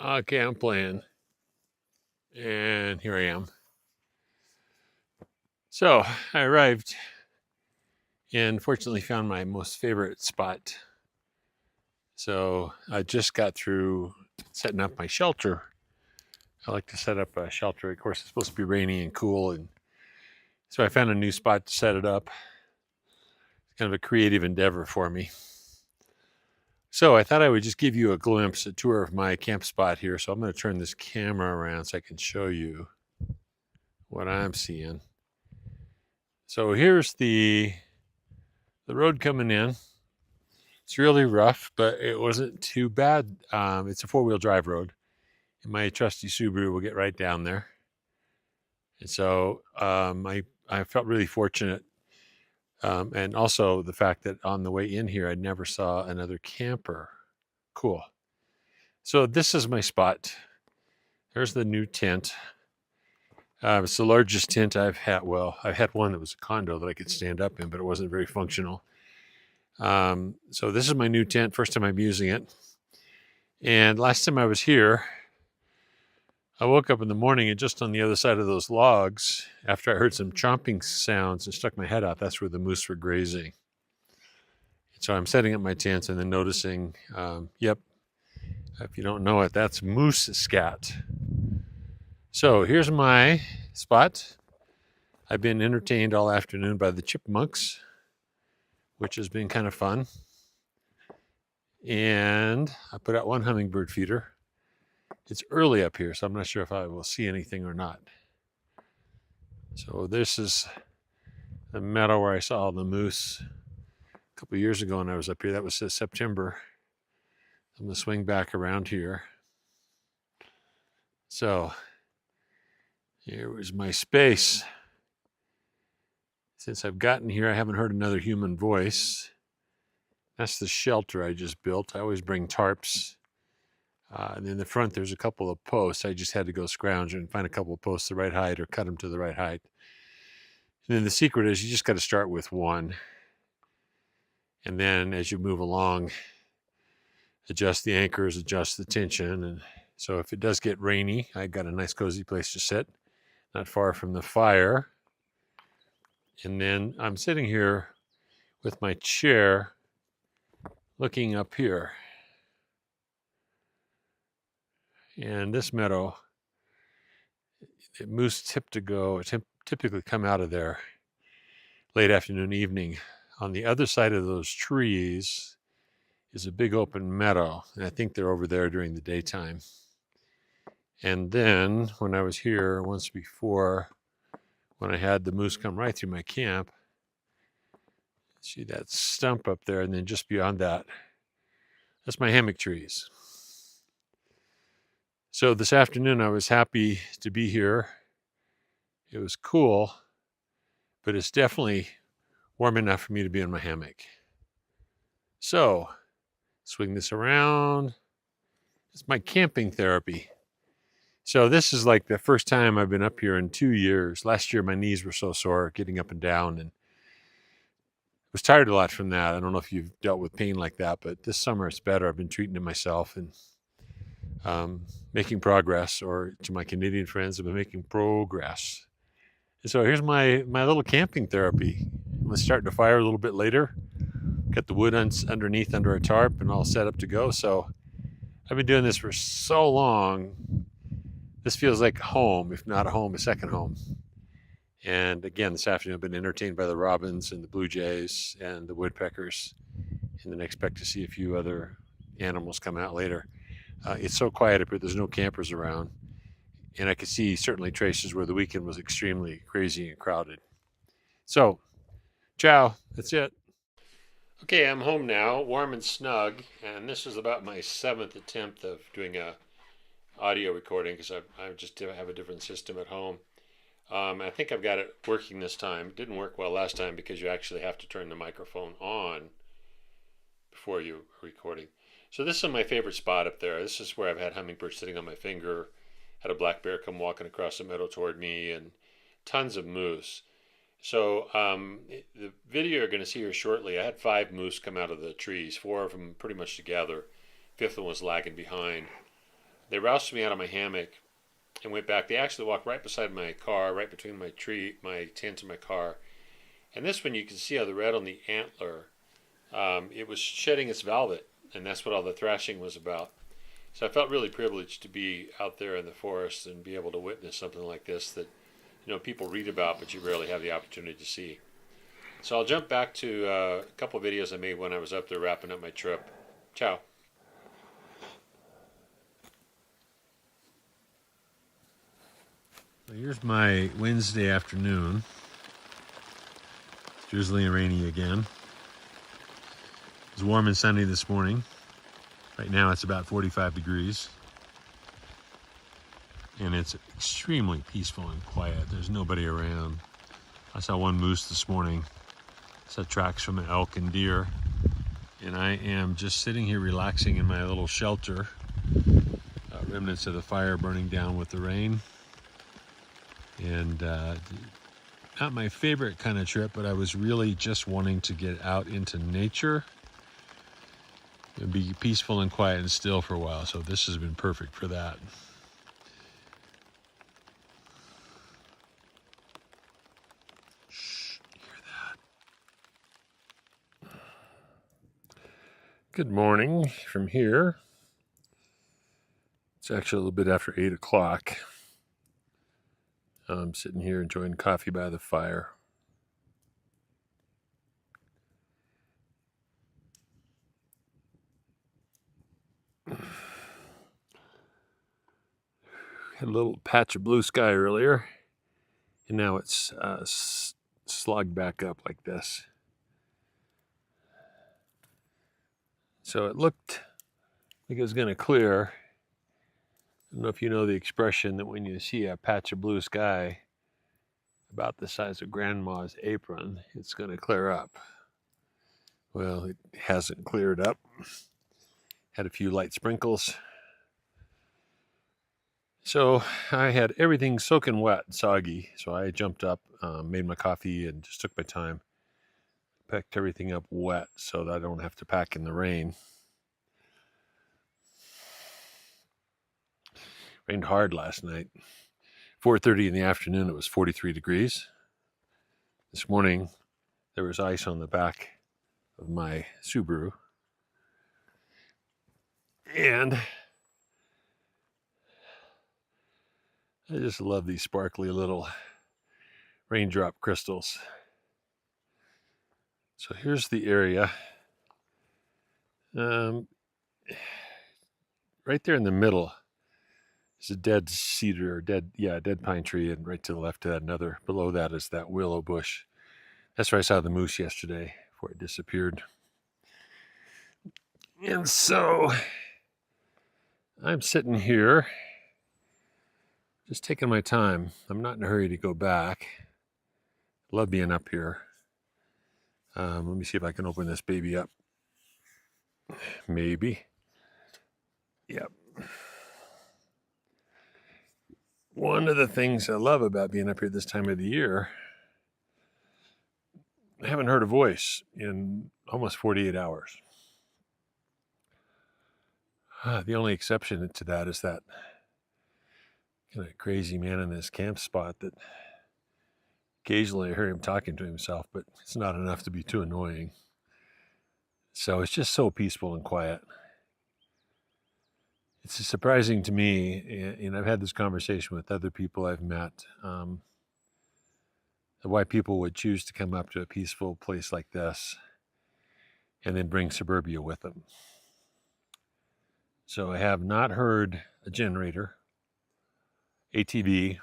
Okay, I'm playing. And here I am. So I arrived and fortunately found my most favorite spot. So I just got through setting up my shelter. I like to set up a shelter. Of course, it's supposed to be rainy and cool. And so I found a new spot to set it up. It's kind of a creative endeavor for me. So I thought I would just give you a glimpse, a tour of my camp spot here. So I'm going to turn this camera around so I can show you what I'm seeing. So here's the road coming in. It's really rough, but it wasn't too bad. It's a four-wheel drive road, and my trusty Subaru will get right down there. And so I felt really fortunate, and also the fact that on the way in here, I never saw another camper. Cool. So this is my spot. There's the new tent. It's the largest tent I've had. Well, I've had one that was a condo that I could stand up in, but it wasn't very functional. So this is my new tent. First time I'm using it. And last time I was here, I woke up in the morning and just on the other side of those logs, after I heard some chomping sounds and stuck my head out, that's where the moose were grazing. So I'm setting up my tent and then noticing, yep, if you don't know it, that's moose scat. So here's my spot. I've been entertained all afternoon by the chipmunks, which has been kind of fun. And I put out one hummingbird feeder. It's early up here, so I'm not sure if I will see anything or not. So this is the meadow where I saw the moose a couple of years ago when I was up here. That was September. I'm going to swing back around here. So here was my space. Since I've gotten here, I haven't heard another human voice. That's the shelter I just built. I always bring tarps. And in the front, there's a couple of posts. I just had to go scrounge and find a couple of posts the right height or cut them to the right height. And then the secret is you just got to start with one. And then as you move along, adjust the anchors, adjust the tension. And so if it does get rainy, I've got a nice cozy place to sit, not far from the fire. And then I'm sitting here with my chair looking up here. And this meadow, moose typically come out of there late afternoon, evening. On the other side of those trees is a big open meadow, and I think they're over there during the daytime. And then when I was here once before, when I had the moose come right through my camp, see that stump up there, and then just beyond that, that's my hammock trees. So this afternoon I was happy to be here. It was cool, but it's definitely warm enough for me to be in my hammock. So swing this around. It's my camping therapy. So this is like the first time I've been up here in 2 years. Last year my knees were so sore getting up and down, and I was tired a lot from that. I don't know if you've dealt with pain like that, but this summer it's better. I've been treating it myself and making progress, or to my Canadian friends, I've been making progress. And so here's my little camping therapy. I'm going to start the fire a little bit later. Got the wood underneath under a tarp and all set up to go. So I've been doing this for so long. This feels like home, if not a home, a second home. And again, this afternoon I've been entertained by the robins and the blue jays and the woodpeckers, and then expect to see a few other animals come out later. It's so quiet up here, there's no campers around. And I could see certainly traces where the weekend was extremely crazy and crowded. So, ciao, that's it. Okay, I'm home now, warm and snug, and this is about my 7th attempt of doing a audio recording because I just have a different system at home. I think I've got it working this time. It didn't work well last time because you actually have to turn the microphone on before you're recording. So this is my favorite spot up there. This is where I've had hummingbirds sitting on my finger, had a black bear come walking across the meadow toward me, and tons of moose. So the video you're going to see here shortly, I had 5 moose come out of the trees, 4 of them pretty much together. 5th one was lagging behind. They roused me out of my hammock and went back. They actually walked right beside my car, right between my tent and my car. And this one, you can see how the red on the antler, it was shedding its velvet, and that's what all the thrashing was about. So I felt really privileged to be out there in the forest and be able to witness something like this that people read about, but you rarely have the opportunity to see. So I'll jump back to a couple of videos I made when I was up there wrapping up my trip. Ciao. Here's my Wednesday afternoon. It's drizzly and rainy again. It was warm and sunny this morning. Right now it's about 45 degrees. And it's extremely peaceful and quiet. There's nobody around. I saw one moose this morning. I saw tracks from an elk and deer. And I am just sitting here relaxing in my little shelter. Remnants of the fire burning down with the rain. And not my favorite kind of trip, but I was really just wanting to get out into nature and be peaceful and quiet and still for a while. So this has been perfect for that. Shh, hear that? Good morning from here. It's actually a little bit after 8 o'clock. I'm sitting here enjoying coffee by the fire. Had a little patch of blue sky earlier, and now it's slogged back up like this. So it looked like it was going to clear. I don't know if you know the expression that when you see a patch of blue sky about the size of grandma's apron, it's going to clear up. Well, it hasn't cleared up. Had a few light sprinkles. So I had everything soaking wet and soggy. So I jumped up, made my coffee, and just took my time. Packed everything up wet so that I don't have to pack in the rain. Rained hard last night. 4:30 in the afternoon, it was 43 degrees. This morning, there was ice on the back of my Subaru. And I just love these sparkly little raindrop crystals. So here's the area. Right there in the middle is a dead cedar, dead pine tree, and right to the left of that, another. Below that is that willow bush. That's where I saw the moose yesterday before it disappeared. And so I'm sitting here just taking my time. I'm not in a hurry to go back. Love being up here. Let me see if I can open this baby up. Maybe. Yep. One of the things I love about being up here this time of the year, I haven't heard a voice in almost 48 hours. The only exception to that is that kind of crazy man in this camp spot that occasionally I hear him talking to himself, but it's not enough to be too annoying. So it's just so peaceful and quiet. It's surprising to me, and I've had this conversation with other people I've met, why people would choose to come up to a peaceful place like this and then bring suburbia with them. So I have not heard a generator, ATV,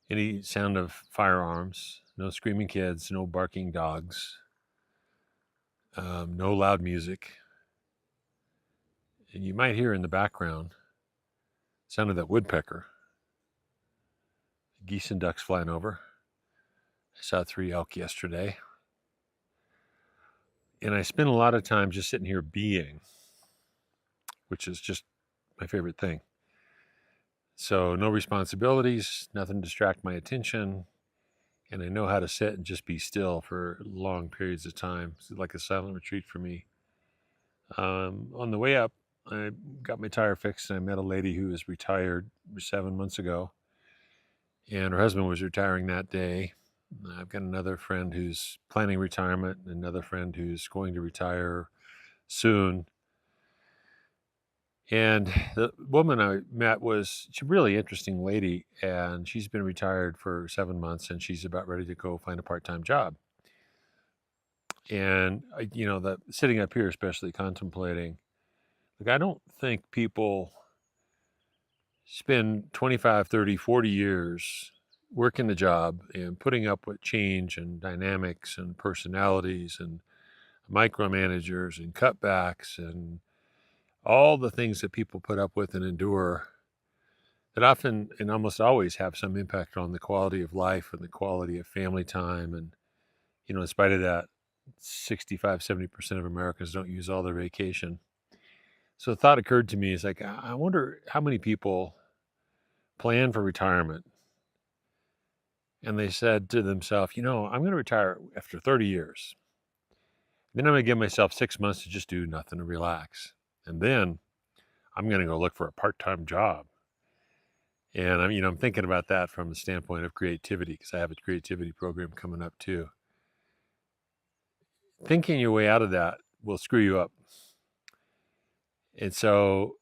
any sound of firearms, no screaming kids, no barking dogs, no loud music. And you might hear in the background the sound of that woodpecker. Geese and ducks flying over. I saw 3 elk yesterday. And I spend a lot of time just sitting here being, which is just my favorite thing. So no responsibilities, nothing to distract my attention. And I know how to sit and just be still for long periods of time. It's like a silent retreat for me. On the way up, I got my tire fixed, and I met a lady who was retired 7 months ago, and her husband was retiring that day. I've got another friend who's planning retirement, and another friend who's going to retire soon. And the woman I met was a really interesting lady, and she's been retired for 7 months, and she's about ready to go find a part-time job. And the sitting up here, especially contemplating, like, I don't think people spend 25, 30, 40 years working the job and putting up with change and dynamics and personalities and micromanagers and cutbacks and all the things that people put up with and endure that often and almost always have some impact on the quality of life and the quality of family time. And, in spite of that, 65, 70% of Americans don't use all their vacation. So the thought occurred to me is like, I wonder how many people plan for retirement and they said to themselves, I'm going to retire after 30 years. Then I'm going to give myself 6 months to just do nothing and relax. And then I'm going to go look for a part-time job. And I'm thinking about that from the standpoint of creativity, because I have a creativity program coming up too. Thinking your way out of that will screw you up. And so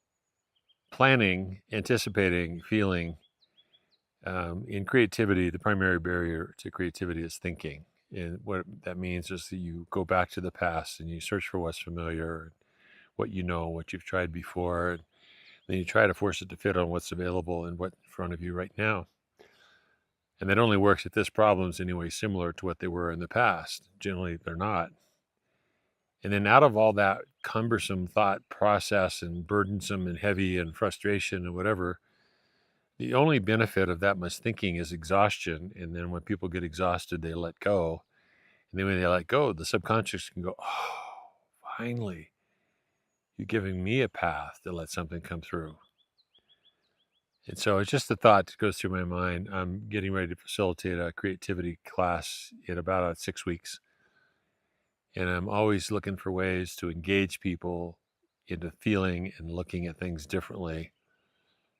planning, anticipating, feeling, in creativity, the primary barrier to creativity is thinking. And what that means is that you go back to the past and you search for what's familiar, what what you've tried before, and then you try to force it to fit on what's available and what's in front of you right now. And that only works if this problem's anyway similar to what they were in the past. Generally, they're not. And then out of all that cumbersome thought process and burdensome and heavy and frustration and whatever, the only benefit of that much thinking is exhaustion. And then when people get exhausted, they let go. And then when they let go, the subconscious can go, oh, finally, you're giving me a path to let something come through. And so it's just a thought that goes through my mind. I'm getting ready to facilitate a creativity class in about 6 weeks. And I'm always looking for ways to engage people into feeling and looking at things differently.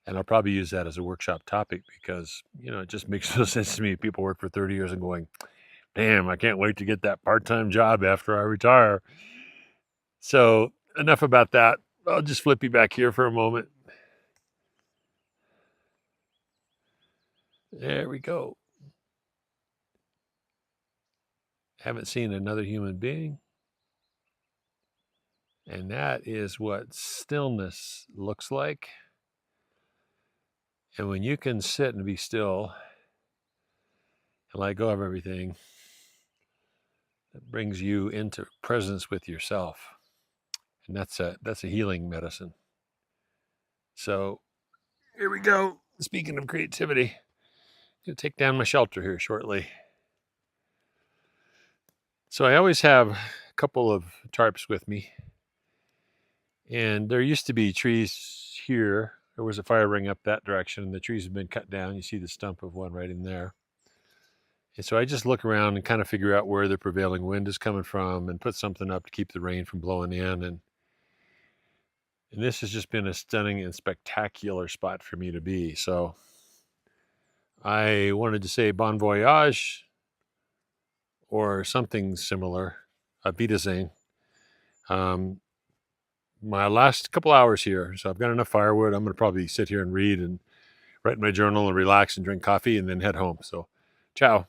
And I'll probably use that as a workshop topic because, it just makes no sense to me. People work for 30 years and going, damn, I can't wait to get that part-time job after I retire. So enough about that. I'll just flip you back here for a moment. There we go. Haven't seen another human being. And that is what stillness looks like. And when you can sit and be still and let go of everything, it brings you into presence with yourself. And that's a healing medicine. So here we go. Speaking of creativity, I'm going to take down my shelter here shortly. So I always have a couple of tarps with me. And there used to be trees here. There was a fire ring up that direction, and the trees have been cut down. You see the stump of one right in there. And so I just look around and kind of figure out where the prevailing wind is coming from and put something up to keep the rain from blowing in. And this has just been a stunning and spectacular spot for me to be. So I wanted to say bon voyage or something similar. Auf Wiedersehen. My last couple hours here. So I've got enough firewood. I'm going to probably sit here and read and write my journal and relax and drink coffee and then head home. So ciao.